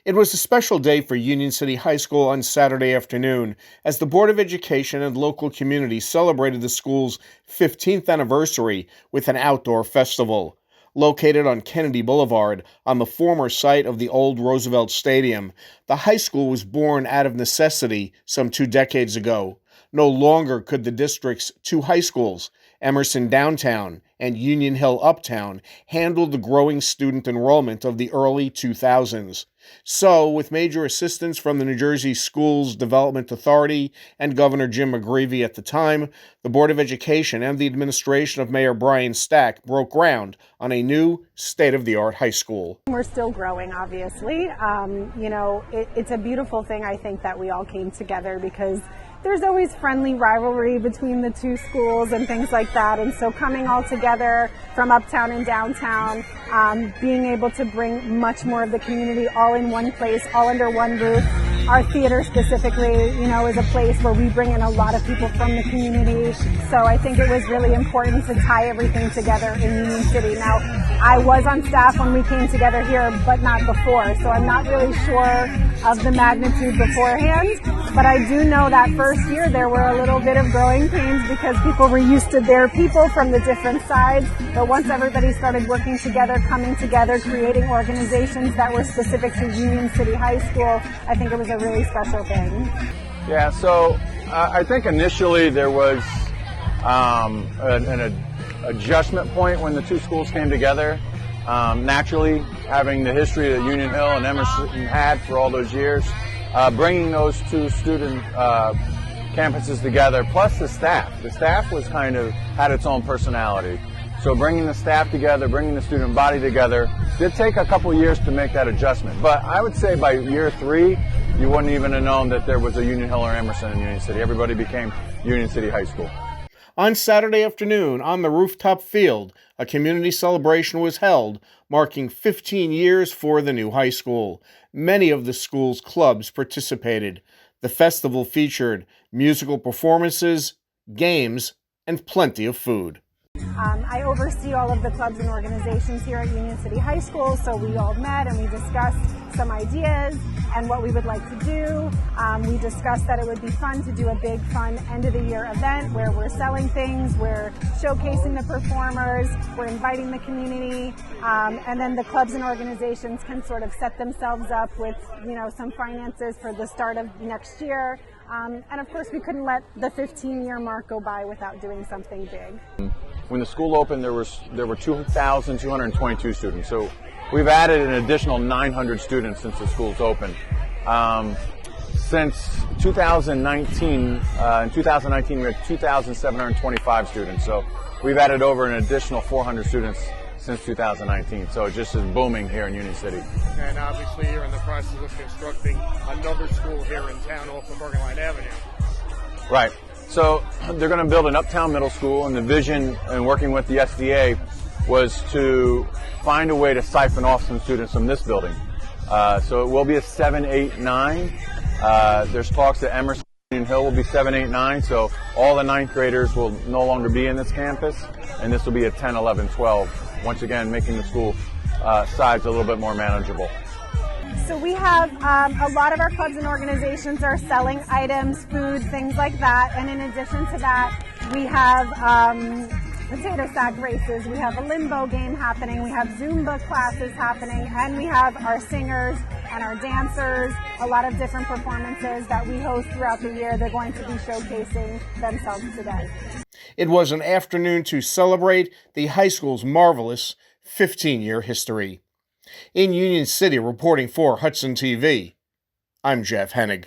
It was a special day for Union City High School on Saturday afternoon as the Board of Education and local community celebrated the school's 15th anniversary with an outdoor festival. Located on Kennedy Boulevard, on the former site of the old Roosevelt Stadium, the high school was born out of necessity some 2 decades ago. No longer could the district's 2 high schools, Emerson Downtown and Union Hill Uptown, handle the growing student enrollment of the early 2000s. So, with major assistance from the New Jersey Schools Development Authority and Governor Jim McGreevey at the time, the Board of Education and the administration of Mayor Brian Stack broke ground on a new state-of-the-art high school. We're still growing, obviously. It's a beautiful thing, I think, that we all came together because there's always friendly rivalry between the 2 schools and things like that. And so coming all together from uptown and downtown, being able to bring much more of the community all in one place, all under one roof. Our theater specifically, is a place where we bring in a lot of people from the community. So I think it was really important to tie everything together in Union City. Now, I was on staff when we came together here, but not before. So I'm not really sure of the magnitude beforehand. But I do know that first year there were a little bit of growing pains because people were used to their people from the different sides. But once everybody started working together, coming together, creating organizations that were specific to Union City High School, I think it was a really special thing. Yeah, so I think initially there was an adjustment point when the 2 schools came together. Naturally, having the history that Union Hill and Emerson had for all those years, bringing those 2 student campuses together, plus the staff. The staff was had its own personality. So bringing the staff together, bringing the student body together, did take a couple years to make that adjustment. But I would say by year 3, you wouldn't even have known that there was a Union Hill or Emerson in Union City. Everybody became Union City High School. On Saturday afternoon, on the rooftop field, a community celebration was held, marking 15 years for the new high school. Many of the school's clubs participated. The festival featured musical performances, games, and plenty of food. I oversee all of the clubs and organizations here at Union City High School, so we all met and we discussed some ideas and what we would like to do. We discussed that it would be fun to do a big, fun end-of-the-year event where we're selling things, we're showcasing the performers, we're inviting the community, and then the clubs and organizations can sort of set themselves up with, some finances for the start of next year. And of course, we couldn't let the 15-year mark go by without doing something big. When the school opened, there were 2,222 students. So we've added an additional 900 students since the school's opened. Since 2019, in 2019 we had 2,725 students. So we've added over an additional 400 students since 2019. So it just is booming here in Union City. And obviously you're in the process of constructing another school here in town off of Oregon Line Avenue. Right. So they're going to build an uptown middle school, and the vision in working with the SDA was to find a way to siphon off some students from this building. So it will be a 7, 8, 9. There's talks that Emerson and Hill will be 7, 8, 9, so all the 9th graders will no longer be in this campus, and this will be a 10, 11, 12, once again making the school size a little bit more manageable. So we have a lot of our clubs and organizations are selling items, food, things like that. And in addition to that, we have potato sack races. We have a limbo game happening. We have Zumba classes happening. And we have our singers and our dancers, a lot of different performances that we host throughout the year. They're going to be showcasing themselves today. It was an afternoon to celebrate the high school's marvelous 15-year history. In Union City, reporting for Hudson TV, I'm Jeff Hennig.